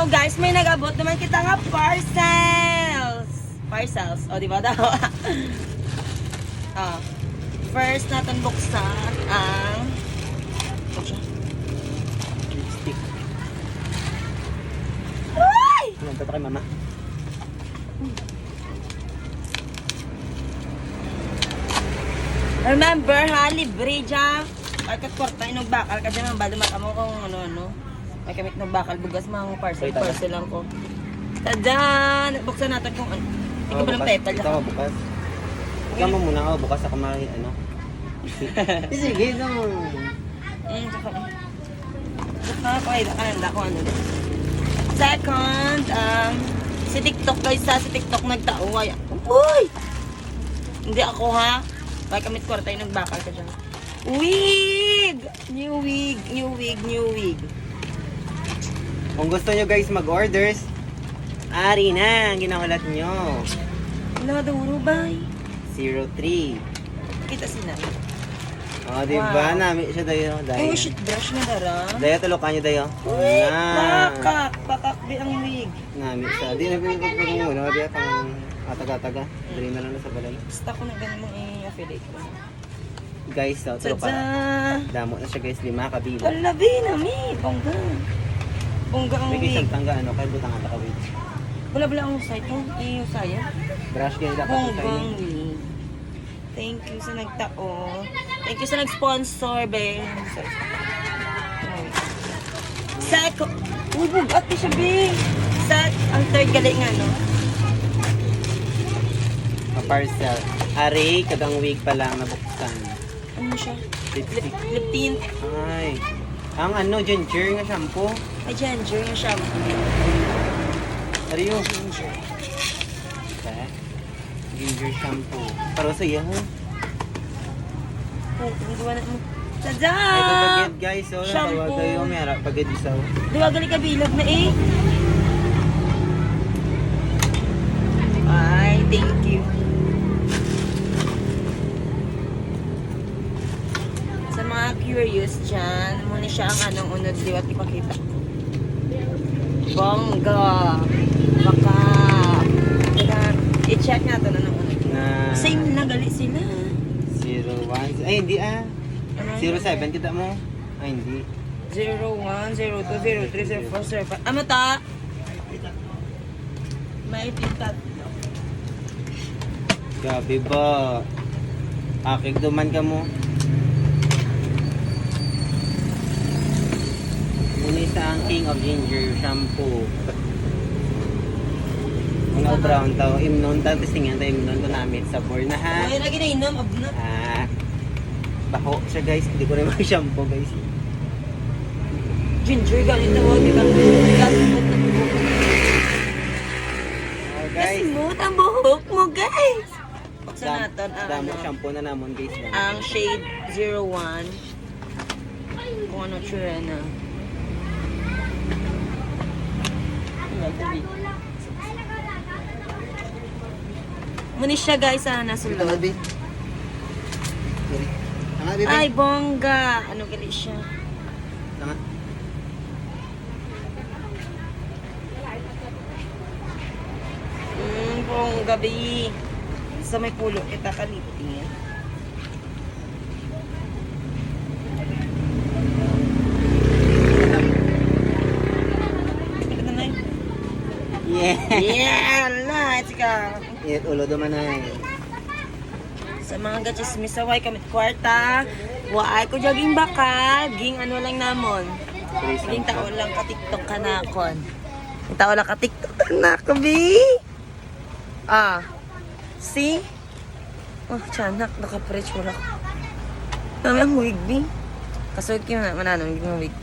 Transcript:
So guys, may nag-abot naman kita nga parcels. Parcels. O, di ba daw? First natin buksan ang Lipstick. Ay! Nandito kay mama. Remember ha, libre dyan. Pagkat kwarta, inugbakal ka dyan. Bali matamo kung ano-ano. May kamit nugbakal. Bugas mga parcel. Wait, Parcel lang ko. Tadan! Buksan natin kung ano. Hindi ko ba ng petal? Ikaw bukas. Ikaw mo muna ako. Bukas ako ano. Sige, no. Saka ko ay nakalanda ko ano. Second, si TikTok guys sa si TikTok nagtao. Ay, uy! Hindi ako ha. Kaya kamit kwarta yung nagbakal ka dyan. Wig! New wig, new wig, new wig. Kung gusto nyo guys mag-orders, ari na ang ginawalat nyo. Wala duro ba? 03. Kita sila. O, diba? Wow. Nami siya dayo. Oh shit, brush na dara. Dayo, tulokan nyo dayo. Wait, Na. pakakbi ang wig. Nami siya. Di na pinagpagpagpag muna. Di pang ataga-taga. Dali na lang na sa balay. Basta ko na ganun mong i-affiliate ko. Guys, tulokan. Tada! Damo na siya guys. 5 kabila. Palabi na mi, bongga. Bongga ang May wig. isang tangga ano. Kaya butang ata kawin. Wala ang site mo, i-usaya. Brush kayo dapat Bongga tayo. ang wig. Thank you sa nagtao. Thank you sa nag-sponsor, be. Second, bugat ni siya, be. Ang third galing ano. Pa-parcel. Ari, kagang wig pa lang nabuksan. Ano siya? Lipstick. Lip tint. Ay. Ang ano, ginger nga shampoo. Ay, ginger yung shampoo. Ari yun. Ginger. Okay. Ginger shampoo. Para sa iyo. Oh, ang gawa na mo. Tada! Ito pagid guys. So, Shampoo. tawag kayo. Mayroon pagid isaw. Duwagali ka bilog na eh. Ay, thank you. Sa mga curious dyan, muna siya ang anong unod liwat ipakita. Bongga. Baka. I-check natin anong unod. Na Same na gali sila. 01. Ay, hindi ah. Ano? 07 kita mo. Ay, hindi. 01, 02, 03, 04, 05. Ano ta? May pintat. Gabi ba? Akig duman ka mo. Muna isa ang King of Ginger shampoo. Mga brown tao. Imnon. Tapos tingnan tayo imnon ko namin sa board na ha. Ay, lagi na inom. Abna. Baho siya guys. Hindi ko rin mag-shampoo guys. Ginger, galit na wag. Gasimot na buhok. Oh, guys. Gasimot ang buhok mo, guys. Buksan natin ang, Damo shampoo na namon guys. ang shade 01. Kung ano tsura na. Muni siya guys, nasa Ito nga, loob. Bi. Sorry. Tanga, Bi. Ay, bongga. Ano gali siya? Tanga. Bongga, bi. Sa may pulo kita kaliti. Ito na yun. Yeah. Yeah, let's go. Init ulo duman ay. Sa mga gachismis sa way kamit kwarta, waay ko jogging bakal, ging ano lang namon. Ging taon lang ka-tiktok ka na kon. Ging taon lang ka-tiktok ka na ko, bi. See? Oh, tiyanak, naka-preach mo lang. Dami ang wig, bi. Kasuot ko na, mananong, yung wig.